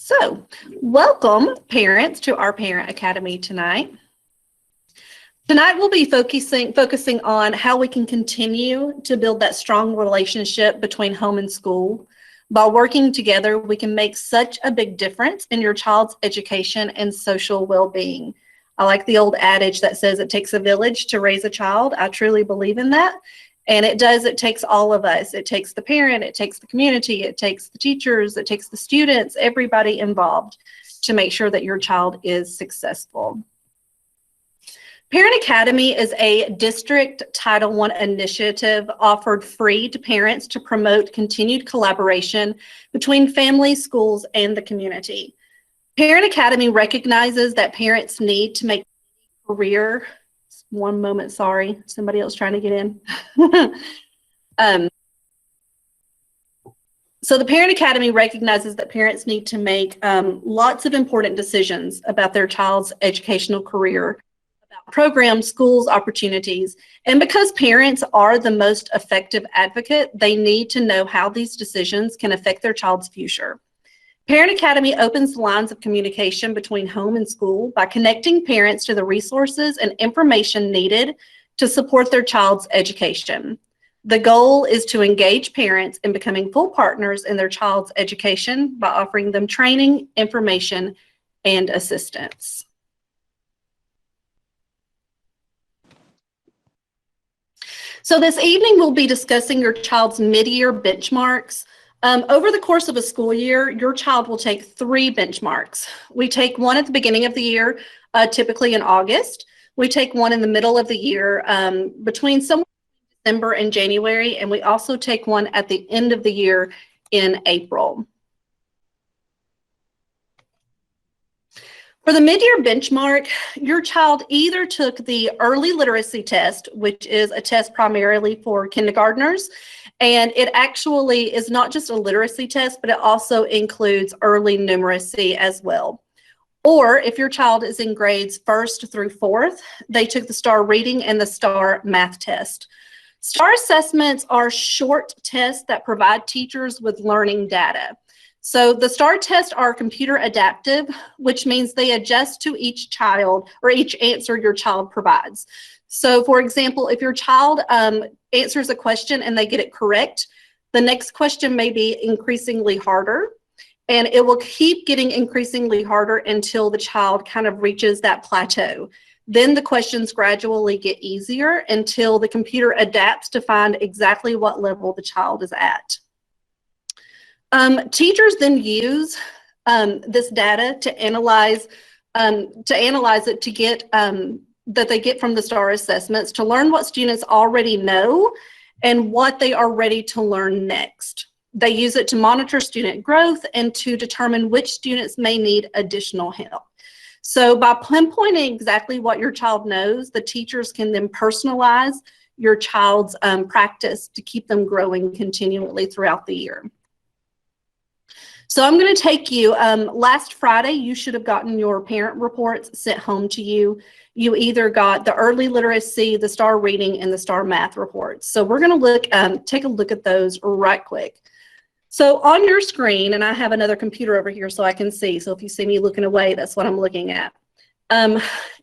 So, welcome parents to our Parent Academy tonight. Tonight we'll be focusing on how we can continue to build that strong relationship between home and school. By working together, we can make such a big difference in your child's education and social well-being. I like the old adage that says it takes a village to raise a child. I truly believe in that. And it does, it takes all of us. It takes the parent, it takes the community, it takes the teachers, it takes the students, everybody involved to make sure that your child is successful. Parent Academy is a district Title I initiative offered free to parents to promote continued collaboration between families, schools, and the community. Parent Academy recognizes that parents need to make a career. One moment, sorry, somebody else trying to get in. So the Parent Academy recognizes that parents need to make lots of important decisions about their child's educational career, about programs, schools, opportunities. And because parents are the most effective advocate, they need to know how these decisions can affect their child's future. Parent Academy opens the lines of communication between home and school by connecting parents to the resources and information needed to support their child's education. The goal is to engage parents in becoming full partners in their child's education by offering them training, information, and assistance. So this evening we'll be discussing your child's mid-year benchmarks. Over the course of a school year, your child will take 3 benchmarks. We take one at the beginning of the year, typically in August. We take one in the middle of the year, between somewhere December and January, and we also take one at the end of the year in April. For the mid-year benchmark, your child either took the early literacy test, which is a test primarily for kindergartners, and it actually is not just a literacy test, but it also includes early numeracy as well. Or if your child is in grades 1st through 4th, they took the STAR reading and the STAR math test. STAR assessments are short tests that provide teachers with learning data. So the STAR tests are computer adaptive, which means they adjust to each child or each answer your child provides. So for example, if your child answers a question and they get it correct, the next question may be increasingly harder, and it will keep getting increasingly harder until the child kind of reaches that plateau. Then the questions gradually get easier until the computer adapts to find exactly what level the child is at. Teachers then use this data to analyze it to get that they get from the STAR assessments to learn what students already know and what they are ready to learn next. They use it to monitor student growth and to determine which students may need additional help. So by pinpointing exactly what your child knows, the teachers can then personalize your child's practice to keep them growing continually throughout the year. So I'm going to take you, last Friday, you should have gotten your parent reports sent home to you. You either got the early literacy, the STAR reading, and the STAR math reports. So we're going to take a look at those right quick. So on your screen, and I have another computer over here so I can see. So if you see me looking away, that's what I'm looking at.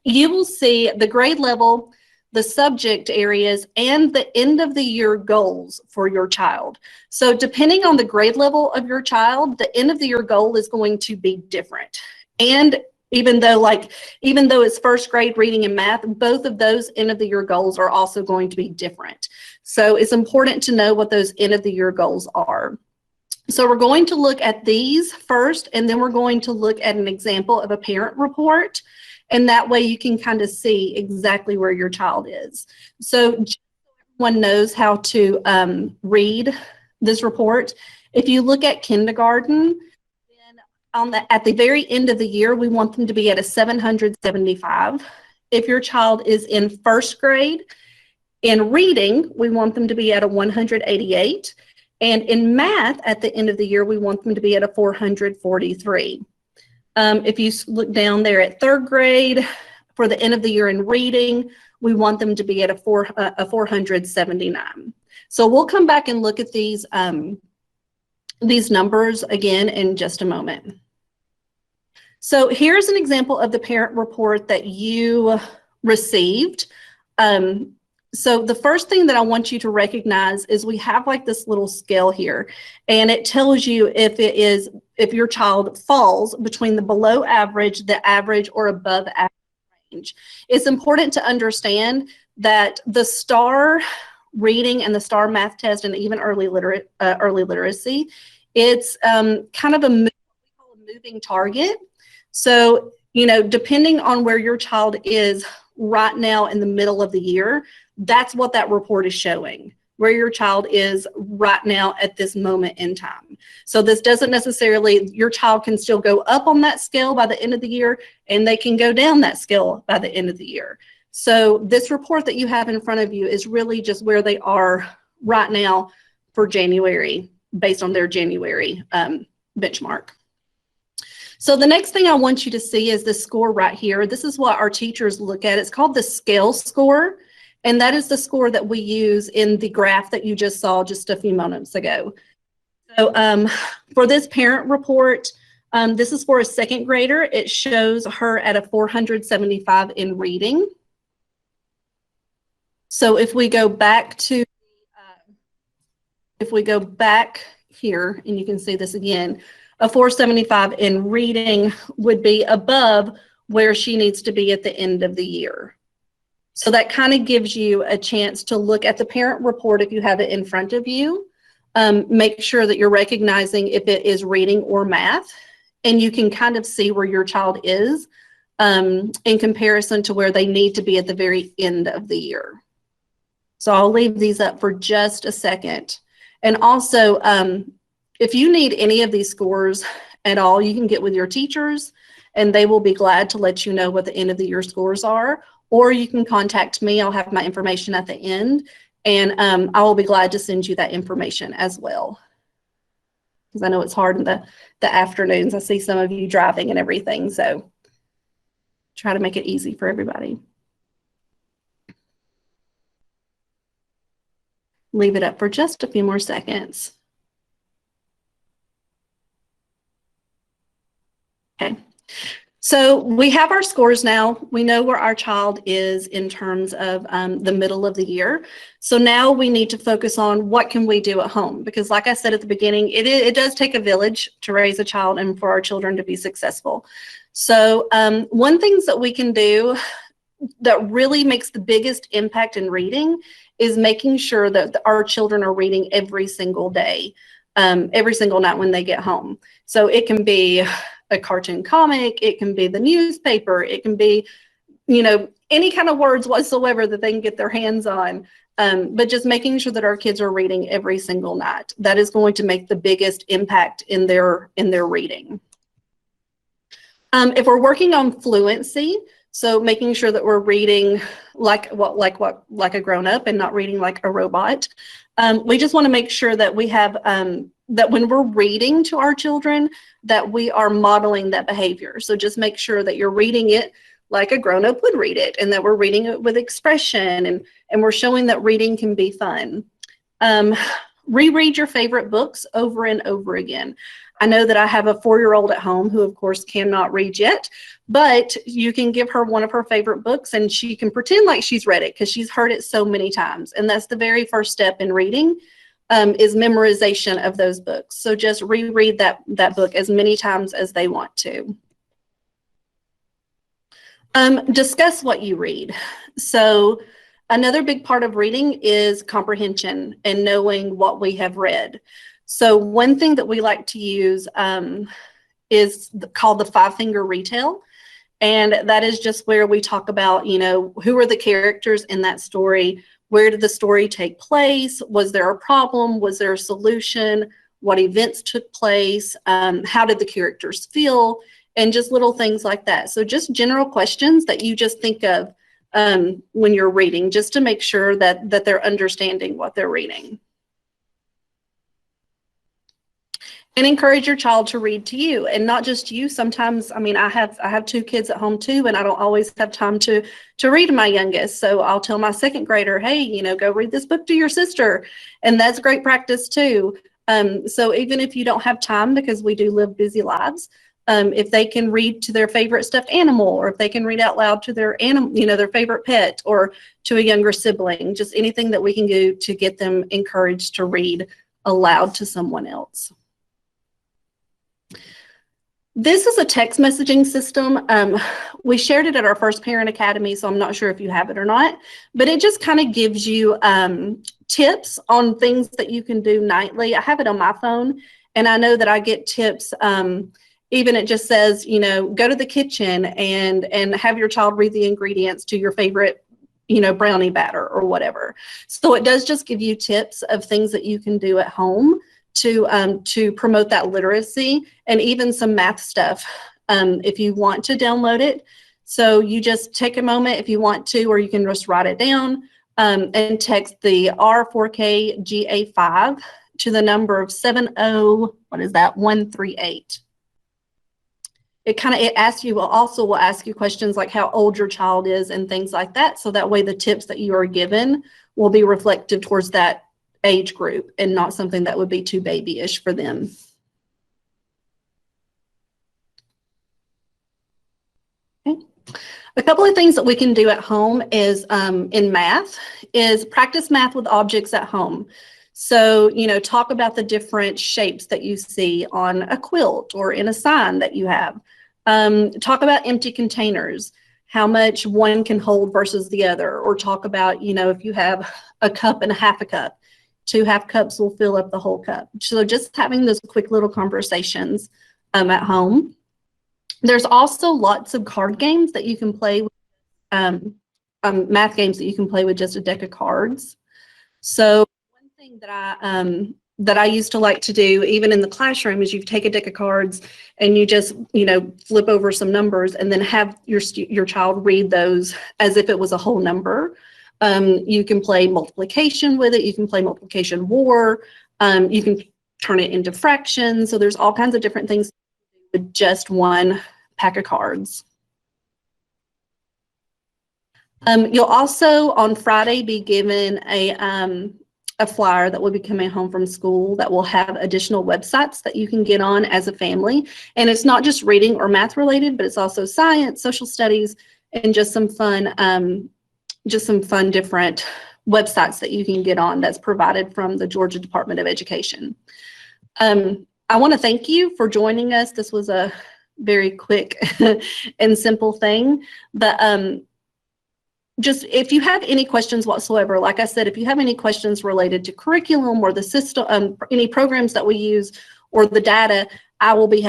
You will see the grade level, the subject areas, and the end of the year goals for your child. So depending on the grade level of your child, the end of the year goal is going to be different. And even though it's first grade reading and math, both of those end of the year goals are also going to be different. So it's important to know what those end of the year goals are. So we're going to look at these first, and then we're going to look at an example of a parent report. And that way you can kind of see exactly where your child is. So just so everyone knows how to read this report, if you look at kindergarten, then at the very end of the year, we want them to be at a 775. If your child is in first grade, in reading, we want them to be at a 188. And in math, at the end of the year, we want them to be at a 443. If you look down there at 3rd grade, for the end of the year in reading, we want them to be at a 479. So we'll come back and look at these numbers again in just a moment. So here's an example of the parent report that you received. So the first thing that I want you to recognize is we have like this little scale here, and it tells you if your child falls between the below average, the average, or above average range. It's important to understand that the STAR reading and the STAR math test and even early literacy, it's kind of a moving target. So, depending on where your child is right now in the middle of the year, that's what that report is showing, where your child is right now at this moment in time. So this doesn't necessarily, your child can still go up on that scale by the end of the year, and they can go down that scale by the end of the year. So this report that you have in front of you is really just where they are right now for January, based on their January benchmark. So the next thing I want you to see is the score right here. This is what our teachers look at. It's called the scale score, and that is the score that we use in the graph that you just saw just a few moments ago. So for this parent report, this is for a second grader. It shows her at a 475 in reading. So if we go back to, here, and you can see this again, a 475 in reading would be above where she needs to be at the end of the year. So that kind of gives you a chance to look at the parent report if you have it in front of you. Make sure that you're recognizing if it is reading or math, and you can kind of see where your child is in comparison to where they need to be at the very end of the year. So I'll leave these up for just a second. And also, if you need any of these scores at all, you can get with your teachers, and they will be glad to let you know what the end of the year scores are. Or you can contact me. I'll have my information at the end, and I will be glad to send you that information as well. Because I know it's hard in the afternoons. I see some of you driving and everything, so try to make it easy for everybody. Leave it up for just a few more seconds. Okay, so we have our scores now. We know where our child is in terms of the middle of the year. So now we need to focus on what can we do at home, because like I said at the beginning, it does take a village to raise a child and for our children to be successful. So one thing that we can do that really makes the biggest impact in reading is making sure that our children are reading every single day, every single night when they get home. So it can be a cartoon comic, it can be the newspaper, it can be, any kind of words whatsoever that they can get their hands on. But just making sure that our kids are reading every single night. That is going to make the biggest impact in their reading. If we're working on fluency, so making sure that we're reading like a grown-up and not reading like a robot. We just want to make sure that we have that when we're reading to our children, that we are modeling that behavior. So just make sure that you're reading it like a grown-up would read it, and that we're reading it with expression, and we're showing that reading can be fun. Reread your favorite books over and over again. I know that I have a 4-year-old at home who, of course, cannot read yet, but you can give her one of her favorite books and she can pretend like she's read it because she's heard it so many times. And that's the very first step in reading, is memorization of those books. So just reread that book as many times as they want to. Discuss what you read. So another big part of reading is comprehension and knowing what we have read. So one thing that we like to use is called the 5-finger retell. And that is just where we talk about, who are the characters in that story? Where did the story take place? Was there a problem? Was there a solution? What events took place? How did the characters feel? And just little things like that. So just general questions that you just think of when you're reading, just to make sure that they're understanding what they're reading. And encourage your child to read to you, and not just you. Sometimes, I have 2 kids at home too, and I don't always have time to read to my youngest. So I'll tell my 2nd grader, hey, go read this book to your sister. And that's great practice too. So even if you don't have time, because we do live busy lives, if they can read to their favorite stuffed animal, or if they can read out loud to their animal, their favorite pet, or to a younger sibling, just anything that we can do to get them encouraged to read aloud to someone else. This is a text messaging system. We shared it at our first Parent Academy, so I'm not sure if you have it or not, but it just kind of gives you tips on things that you can do nightly. I have it on my phone, and I know that I get tips. Even it just says, go to the kitchen and have your child read the ingredients to your favorite, brownie batter or whatever. So it does just give you tips of things that you can do at home to promote that literacy, and even some math stuff if you want to download it. So you just take a moment if you want to, or you can just write it down and text the R4K GA5 to the number of 70138. It asks you, will ask you questions like how old your child is and things like that. So that way the tips that you are given will be reflective towards that age group and not something that would be too babyish for them. Okay. A couple of things that we can do at home is in math is practice math with objects at home. So, talk about the different shapes that you see on a quilt or in a sign that you have. Talk about empty containers, how much one can hold versus the other, or talk about, if you have a cup and a half a cup, 2 half cups will fill up the whole cup. So just having those quick little conversations at home. There's also lots of card games that you can play with, math games that you can play with just a deck of cards. So one thing that I used to like to do, even in the classroom, is you take a deck of cards and you just, flip over some numbers and then have your child read those as if it was a whole number. You can play multiplication with it. You can play multiplication war. You can turn it into fractions. So there's all kinds of different things with just one pack of cards. You'll also on Friday be given a flyer that will be coming home from school that will have additional websites that you can get on as a family. And it's not just reading or math related, but it's also science, social studies, and just some fun different websites that you can get on that's provided from the Georgia Department of Education. I want to thank you for joining us. This was a very quick and simple thing, but just if you have any questions whatsoever, like I said, if you have any questions related to curriculum or the system, any programs that we use or the data, I will be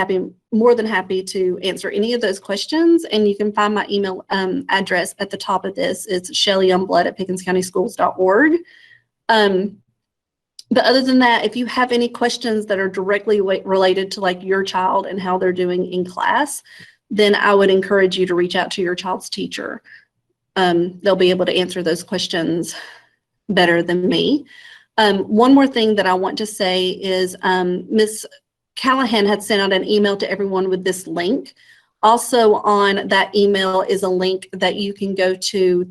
more than happy to answer any of those questions. And you can find my email address at the top of this. It's shellyyoungblood@pickenscountyschools.org. But other than that, if you have any questions that are directly related to like your child and how they're doing in class, then I would encourage you to reach out to your child's teacher. They'll be able to answer those questions better than me. One more thing that I want to say is Ms. Callahan had sent out an email to everyone with this link. Also on that email is a link that you can go to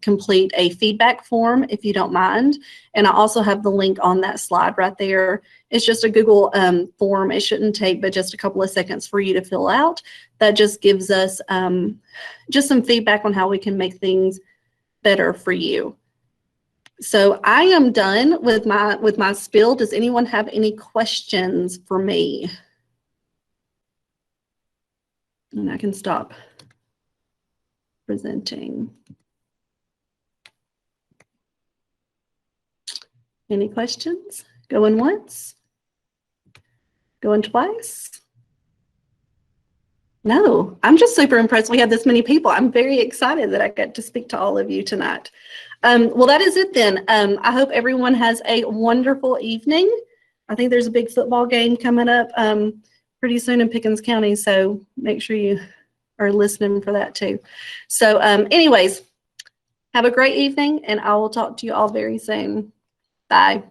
complete a feedback form if you don't mind. And I also have the link on that slide right there. It's just a Google form. It shouldn't take but just a couple of seconds for you to fill out. That just gives us just some feedback on how we can make things better for you. So I am done with my spiel. Does anyone have any questions for me? And I can stop presenting. Any questions? Going once? Going twice? No, I'm just super impressed we had this many people. I'm very excited that I got to speak to all of you tonight. Well, that is it then. I hope everyone has a wonderful evening. I think there's a big football game coming up pretty soon in Pickens County, so make sure you are listening for that too. So anyways, have a great evening, and I will talk to you all very soon. Bye.